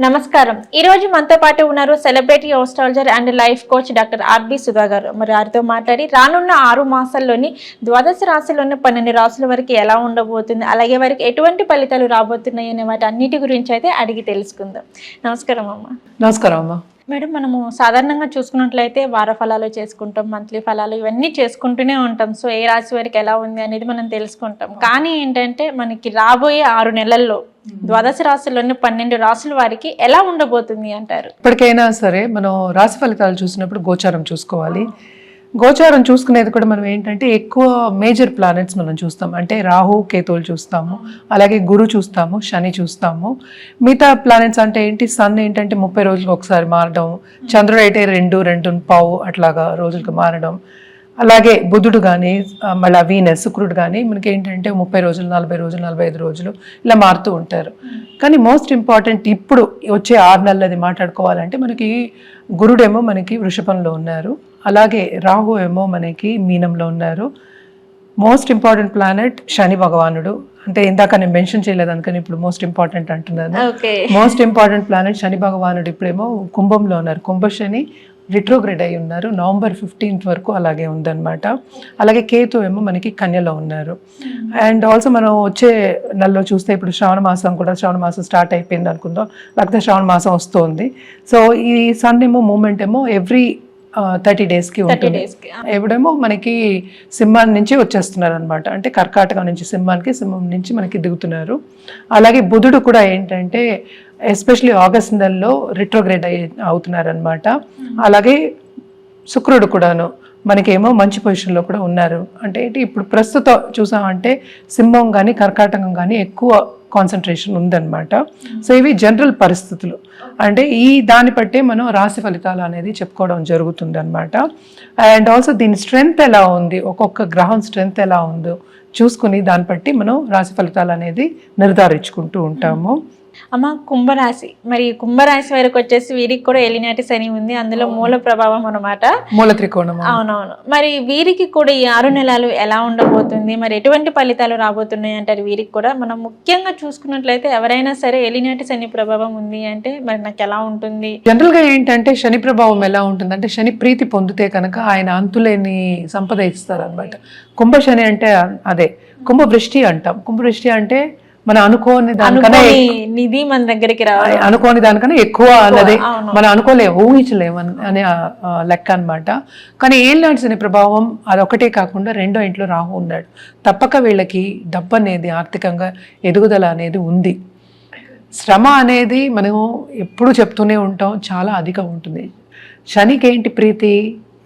నమస్కారం. ఈ రోజు మనతో పాటు ఉన్నారు celebrity astrologer and life coach doctor R B Sudha garu. మరి వారితో మాట్లాడి రానున్న 6 మాసాల్లోని ద్వాదశ రాశుల్లోని 12 రాశుల వరకు ఎలా ఉండబోతుంది, అలాగే వారికి ఎటువంటి ఫలితాలు రాబోతున్నాయి అనే వాటి అన్నిటి గురించి అయితే అడిగి తెలుసుకుందాం. నమస్కారం అమ్మ. నమస్కారం అమ్మ. మేడం, మనము సాధారణంగా చూసుకున్నట్లయితే వార ఫలాలు చేసుకుంటాం, మంత్లీ ఫలాలు ఇవన్నీ చేసుకుంటూనే ఉంటాం. సో ఏ రాశి వారికి ఎలా ఉంది అనేది మనం తెలుసుకుంటాం. కానీ ఏంటంటే మనకి రాబోయే 6 నెలల్లో ద్వాదశ రాశుల్లోని 12 రాశుల వారికి ఎలా ఉండబోతుంది అంటారు? ఇప్పటికైనా సరే మనం రాశి ఫలితాలు చూసినప్పుడు గోచారం చూసుకోవాలి. గోచారం చూసుకునేది కూడా మనం ఏంటంటే ఎక్కువ మేజర్ ప్లానెట్స్ మనం చూస్తాం. అంటే రాహు కేతువులు చూస్తాము, అలాగే గురు చూస్తాము, శని చూస్తాము. మిగతా ప్లానెట్స్ అంటే ఏంటి, సన్ ఏంటంటే 30 రోజులకు ఒకసారి మారడం, చంద్రుడు అయితే 2.5 అట్లాగా రోజులకు మారడం, అలాగే బుధుడు కానీ మళ్ళీ వీనస్ శుక్రుడు కానీ మనకి ఏంటంటే 30 రోజులు, 40 రోజులు, 45 రోజులు ఇలా మారుతూ ఉంటారు. కానీ మోస్ట్ ఇంపార్టెంట్ ఇప్పుడు వచ్చే 6 నెలలది మాట్లాడుకోవాలంటే మనకి గురుడేమో మనకి వృషభంలో ఉన్నారు, అలాగే రాహు ఏమో మనకి మీనంలో ఉన్నారు. మోస్ట్ ఇంపార్టెంట్ ప్లానెట్ శని భగవానుడు. అంటే ఇందాక నేను మెన్షన్ చేయలేదు అందుకని ఇప్పుడు మోస్ట్ ఇంపార్టెంట్ అంటున్నాను. మోస్ట్ ఇంపార్టెంట్ ప్లానెట్ శని భగవానుడు ఇప్పుడేమో కుంభంలో ఉన్నారు. కుంభశని రిట్రోగ్రేడ్ అయి ఉన్నారు. నవంబర్ 15th వరకు అలాగే ఉందన్నమాట. అలాగే కేతు ఏమో మనకి కన్యలో ఉన్నారు. అండ్ ఆల్సో మనం వచ్చే నెలలో చూస్తే ఇప్పుడు శ్రావణ మాసం స్టార్ట్ అయిపోయింది అనుకుందాం, లేకపోతే శ్రావణ మాసం వస్తుంది. సో ఈ సన్ ఏమో మూమెంట్ ఏమో ఎవ్రీ 30 daysకి ఉంటుంది. ఎప్పుడేమో మనకి సింహం నుంచి వచ్చేస్తున్నారు అనమాట. అంటే కర్కాటకం నుంచి సింహానికి, సింహం నుంచి మనకి దిగుతున్నారు. అలాగే బుధుడు కూడా ఏంటంటే ఎస్పెషలీ ఆగస్ట్ నెలలో రిట్రోగ్రేడ్ అవుతున్నారు అనమాట. అలాగే శుక్రుడు కూడాను మనకేమో మంచి పొజిషన్లో కూడా ఉన్నారు. అంటే ఏంటి ఇప్పుడు ప్రస్తుతం చూసామంటే సింహం కానీ కర్కాటకం కానీ ఎక్కువ కాన్సన్ట్రేషన్ ఉందన్నమాట. సో ఇవి జనరల్ పరిస్థితులు. అంటే ఈ దాన్ని బట్టే మనం రాశి ఫలితాలు అనేది చెప్పుకోవడం జరుగుతుంది అనమాట. అండ్ ఆల్సో దీని స్ట్రెంగ్త్ ఎలా ఉంది, ఒక్కొక్క గ్రహం స్ట్రెంగ్త్ ఎలా ఉందో చూసుకుని దాన్ని బట్టి మనం రాశి ఫలితాలు అనేది నిర్ధారించుకుంటూ ఉంటాము. అమ్మ, కుంభరాశి, మరి కుంభరాశి వరకు వచ్చేసి వీరికి కూడా ఏలినాటి శని ఉంది, అందులో మూల ప్రభావం అనమాట, మూల త్రికోణం. అవునవును. మరి వీరికి కూడా ఈ 6 నెలలు ఎలా ఉండబోతుంది, మరి ఎటువంటి ఫలితాలు రాబోతున్నాయి అంటారు? వీరికి కూడా మనం ముఖ్యంగా చూసుకున్నట్లయితే ఎవరైనా సరే ఏలినాటి శని ప్రభావం ఉంది అంటే మరి నాకు ఎలా ఉంటుంది? జనరల్ గా ఏంటంటే శని ప్రభావం ఎలా ఉంటుంది అంటే శని ప్రీతి పొందితే కనుక ఆయన అంతులేని సంపద ఇస్తారు అనమాట. కుంభశని అంటే అదే కుంభవృష్టి అంటాం. కుంభవృష్టి అంటే మన అనుకోని దానికన్నా నిధి మన దగ్గరికి రావాలి, అనుకోని దానికన్నా ఎక్కువ అన్నది మనం అనుకోలేము, ఊహించలేము అనే లెక్క అనమాట. కానీ ఏలినాటి శని ప్రభావం అదొకటే కాకుండా 2వ ఇంట్లో రాహు ఉన్నాడు. తప్పక వీళ్ళకి డబ్బు అనేది ఆర్థికంగా ఎదుగుదల అనేది ఉంది. శ్రమ అనేది మనం ఎప్పుడు చెప్తూనే ఉంటాం, చాలా అధికం ఉంటుంది. శనికి ఏంటి ప్రీతి,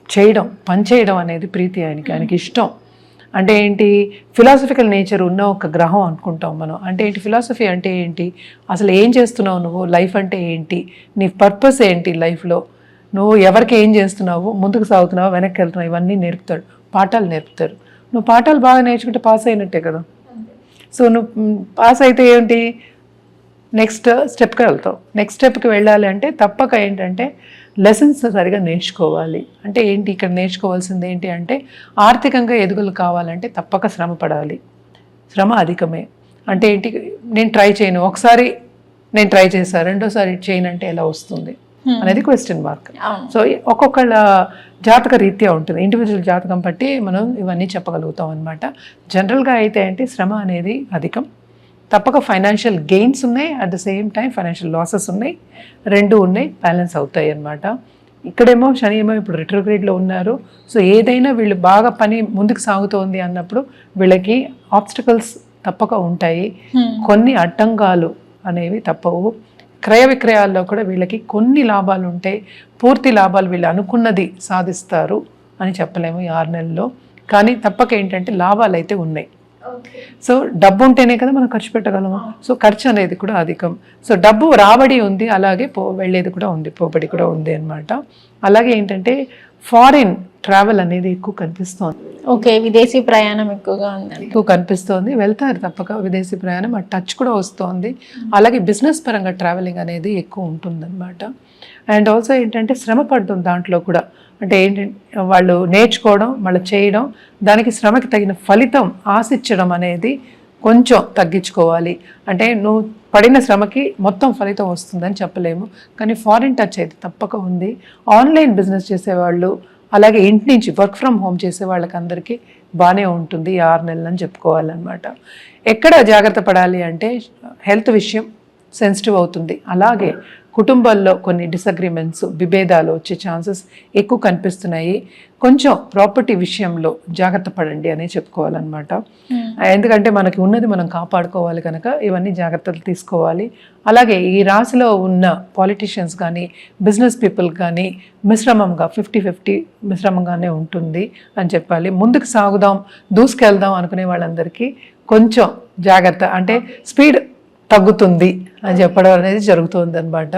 చేయడం, పని చేయడం అనేది ప్రీతి ఆయనకి ఇష్టం. అంటే ఏంటి, ఫిలాసఫికల్ నేచర్ ఉన్న ఒక గ్రహం అనుకుంటాం మనం. అంటే ఏంటి ఫిలాసఫీ అంటే ఏంటి, అసలు ఏం చేస్తున్నావు నువ్వు, లైఫ్ అంటే ఏంటి, నీ పర్పస్ ఏంటి లైఫ్లో, నువ్వు ఎవరికి ఏం చేస్తున్నావు, ముందుకు సాగుతున్నావు, వెనక్కి వెళ్తున్నావు, ఇవన్నీ నేర్పుతాడు, పాఠాలు నేర్పుతారు. నువ్వు పాఠాలు బాగా నేర్చుకుంటే పాస్ అయినట్టే కదా. సో నువ్వు పాస్ అయితే ఏంటి, నెక్స్ట్ స్టెప్కి వెళ్తావు. నెక్స్ట్ స్టెప్కి వెళ్ళాలి అంటే తప్పక ఏంటంటే లెసన్స్ సరిగా నేర్చుకోవాలి. అంటే ఏంటి ఇక్కడ నేర్చుకోవాల్సింది ఏంటి అంటే ఆర్థికంగా ఎదుగులు కావాలంటే తప్పక శ్రమ పడాలి. శ్రమ అధికమే. అంటే ఏంటి, నేను ట్రై చేయను, ఒకసారి నేను ట్రై చేశాను, రెండోసారి చేయను అంటే ఎలా వస్తుంది అనేది క్వశ్చన్ మార్క్. సో ఒక్కొక్కళ్ళ జాతక రీత్యా ఉంటుంది, ఇండివిజువల్ జాతకం బట్టి మనం ఇవన్నీ చెప్పగలుగుతాం అనమాట. జనరల్గా అయితే అంటే శ్రమ అనేది అధికం. తప్పక ఫైనాన్షియల్ గెయిన్స్ ఉన్నాయి, at the same time financial losses ఉన్నాయి, 2 ఉన్నాయి, బ్యాలెన్స్ అవుతాయి అన్నమాట. ఇక్కడేమో శని ఏమో ఇప్పుడు రిట్రోగ్రేడ్లో ఉన్నారు. సో ఏదైనా వీళ్ళు బాగా పని ముందుకు సాగుతోంది అన్నప్పుడు వీళ్ళకి ఆబ్స్టికల్స్ తప్పక ఉంటాయి, కొన్ని అడ్డంగాలు అనేవి తప్పవు. క్రయ విక్రయాల్లో కూడా వీళ్ళకి కొన్ని లాభాలు ఉంటాయి, పూర్తి లాభాలు వీళ్ళు అనుకున్నది సాధిస్తారు అని చెప్పలేము ఈ 6 నెలల్లో. కానీ తప్పక ఏంటంటే లాభాలు అయితే ఉన్నాయి. సో డబ్బు ఉంటేనే కదా మనం ఖర్చు పెట్టగలము. సో ఖర్చు అనేది కూడా అధికం. సో డబ్బు రాబడి ఉంది, అలాగే వెళ్ళేది కూడా ఉంది, పోబడి కూడా ఉంది అనమాట. అలాగే ఏంటంటే ఫారిన్ ట్రావెల్ అనేది ఎక్కువ కనిపిస్తోంది. ఓకే, విదేశీ ప్రయాణం ఎక్కువ కనిపిస్తోంది. వెళ్తారు తప్పక విదేశీ ప్రయాణం, ఆ టచ్ కూడా వస్తుంది. అలాగే బిజినెస్ పరంగా ట్రావెలింగ్ అనేది ఎక్కువ ఉంటుందన్నమాట. అండ్ ఆల్సో ఏంటంటే శ్రమ పడుతుంది దాంట్లో కూడా. అంటే ఏంటంటే వాళ్ళు నేర్చుకోవడం, మళ్ళీ చేయడం, దానికి శ్రమకి తగిన ఫలితం ఆశించడం అనేది కొంచెం తగ్గించుకోవాలి. అంటే నువ్వు పడిన శ్రమకి మొత్తం ఫలితం వస్తుందని చెప్పలేము, కానీ ఫారిన్ టచ్ అయితే తప్పక ఉంది. ఆన్లైన్ బిజినెస్ చేసేవాళ్ళు, అలాగే ఇంటి నుంచి వర్క్ ఫ్రమ్ హోమ్ చేసే వాళ్ళకి అందరికీ బాగానే ఉంటుంది ఈ 6 నెలలు అని చెప్పుకోవాలన్నమాట. ఎక్కడ జాగ్రత్త పడాలి అంటే హెల్త్ విషయం సెన్సిటివ్ అవుతుంది, అలాగే కుటుంబాల్లో కొన్ని డిసగ్రిమెంట్స్, విభేదాలు వచ్చే ఛాన్సెస్ ఎక్కువ కనిపిస్తున్నాయి. కొంచెం ప్రాపర్టీ విషయంలో జాగ్రత్త పడండి అని చెప్పుకోవాలన్నమాట. ఎందుకంటే మనకి ఉన్నది మనం కాపాడుకోవాలి కనుక ఇవన్నీ జాగ్రత్తలు తీసుకోవాలి. అలాగే ఈ రాశిలో ఉన్న పాలిటీషియన్స్ కానీ బిజినెస్ పీపుల్ కానీ మిశ్రమంగా 50-50 మిశ్రమంగానే ఉంటుంది అని చెప్పాలి. ముందుకు సాగుదాం, దూసుకెళ్దాం అనుకునే వాళ్ళందరికీ కొంచెం జాగ్రత్త, అంటే స్పీడ్ తగ్గుతుంది అని చెప్పడం అనేది జరుగుతుంది అనమాట.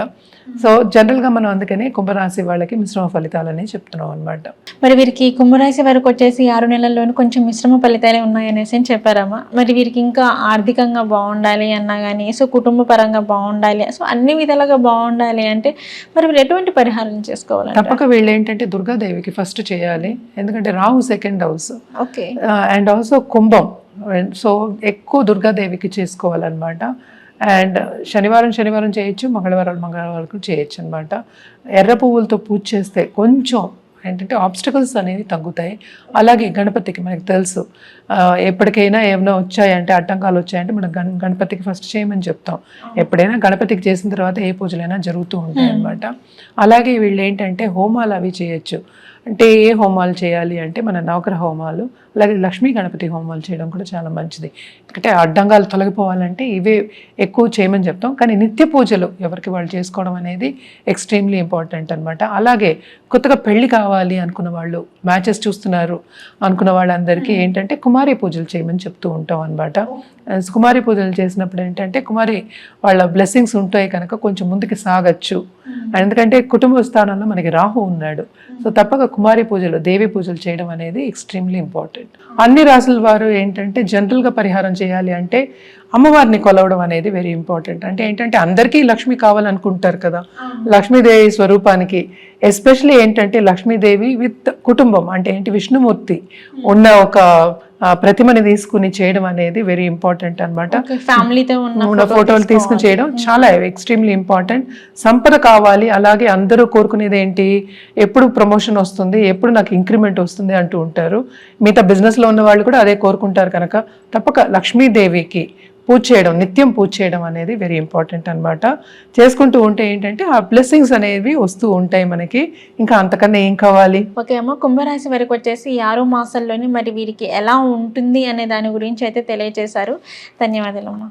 సో జనరల్గా మనం అందుకనే కుంభరాశి వాళ్ళకి మిశ్రమ ఫలితాలని చెప్తున్నాం అనమాట. మరి వీరికి కుంభరాశి వరకు వచ్చేసి 6 నెలల్లోనూ కొంచెం మిశ్రమ ఫలితాలే ఉన్నాయనేసి చెప్పారమ్మా. మరి వీరికి ఇంకా ఆర్థికంగా బాగుండాలి అన్నా కానీ, సో కుటుంబ పరంగా బాగుండాలి, సో అన్ని విధాలుగా బాగుండాలి అంటే మరి వీరు ఎటువంటి పరిహారం చేసుకోవాలి? తప్పక వీళ్ళు ఏంటంటే దుర్గాదేవికి ఫస్ట్ చేయాలి, ఎందుకంటే Rahu 2nd house, okay, and also Kumbham, so ఎక్కువ దుర్గాదేవికి చేసుకోవాలన్నమాట. అండ్ శనివారం చేయొచ్చు, మంగళవారం చేయొచ్చు అనమాట. ఎర్ర పువ్వులతో పూజ చేస్తే కొంచెం ఏంటంటే ఆబ్స్టకల్స్ అనేవి తగ్గుతాయి. అలాగే గణపతికి మనకి తెలుసు, ఎప్పటికైనా ఏమైనా వచ్చాయంటే, ఆటంకాలు వచ్చాయంటే మనం గణపతికి ఫస్ట్ చేయమని చెప్తాం. ఎప్పుడైనా గణపతికి చేసిన తర్వాత ఏ పూజలైనా జరుగుతూ ఉంటాయి అన్నమాట. అలాగే వీళ్ళు ఏంటంటే హోమాలు అవి చేయొచ్చు. అంటే ఏ హోమాలు చేయాలి అంటే మన నవగ్రహ హోమాలు, అలాగే లక్ష్మీ గణపతి హోమాలు చేయడం కూడా చాలా మంచిది. ఎందుకంటే అడ్డంగాలు తొలగిపోవాలంటే ఇవే ఎక్కువ చేయమని చెప్తాం. కానీ నిత్య పూజలు ఎవరికి వాళ్ళు చేసుకోవడం అనేది ఎక్స్ట్రీమ్లీ ఇంపార్టెంట్ అనమాట. అలాగే కొత్తగా పెళ్లి కావాలి అనుకున్న వాళ్ళు, మ్యాచెస్ చూస్తున్నారు అనుకున్న వాళ్ళందరికీ ఏంటంటే కుమారి పూజలు చేయమని చెప్తూ ఉంటాం అనమాట. కుమారి పూజలు చేసినప్పుడు ఏంటంటే కుమారి వాళ్ళ బ్లెస్సింగ్స్ ఉంటాయి కనుక కొంచెం ముందుకు సాగచ్చు. ఎందుకంటే కుటుంబ స్థానంలో మనకి రాహు ఉన్నాడు. సో తప్పక కుమారి పూజలు, దేవి పూజలు చేయడం అనేది ఎక్స్ట్రీమ్లీ ఇంపార్టెంట్. అన్ని రాసుల వారు ఏంటంటే జనరల్గా పరిహారం చేయాలి అంటే అమ్మవారిని కొలవడం అనేది వెరీ ఇంపార్టెంట్. అంటే ఏంటంటే అందరికీ లక్ష్మి కావాలనుకుంటారు కదా, లక్ష్మీదేవి స్వరూపానికి ఎస్పెషలీ ఏంటంటే లక్ష్మీదేవి విత్ కుటుంబం, అంటే ఏంటి విష్ణుమూర్తి ఉన్న ఒక ప్రతిమని తీసుకుని చేయడం అనేది వెరీ ఇంపార్టెంట్ అనమాట. ఫ్యామిలీతో ఉన్న ఫోటోలు తీసుకుని చేయడం చాలా ఎక్స్ట్రీమ్లీ ఇంపార్టెంట్. సంపద కావాలి, అలాగే అందరూ కోరుకునేది ఏంటి, ఎప్పుడు ప్రమోషన్ వస్తుంది, ఎప్పుడు నాకు ఇంక్రిమెంట్ వస్తుంది అంటూ ఉంటారు. మిగతా బిజినెస్లో ఉన్న వాళ్ళు కూడా అదే కోరుకుంటారు కనుక తప్పక లక్ష్మీదేవికి పూజ చేయడం, నిత్యం పూజ చేయడం అనేది వెరీ ఇంపార్టెంట్ అనమాట. చేసుకుంటూ ఉంటే ఏంటంటే ఆ బ్లెస్సింగ్స్ అనేవి వస్తూ ఉంటాయి మనకి, ఇంకా అంతకన్నా ఏం కావాలి. ఓకే అమ్మ, కుంభరాశి వరకు వచ్చేసి 6 మాసాల్లోనే మరి వీరికి ఎలా ఉంటుంది అనే దాని గురించి అయితే తెలియజేశారు. ధన్యవాదాలు అమ్మా.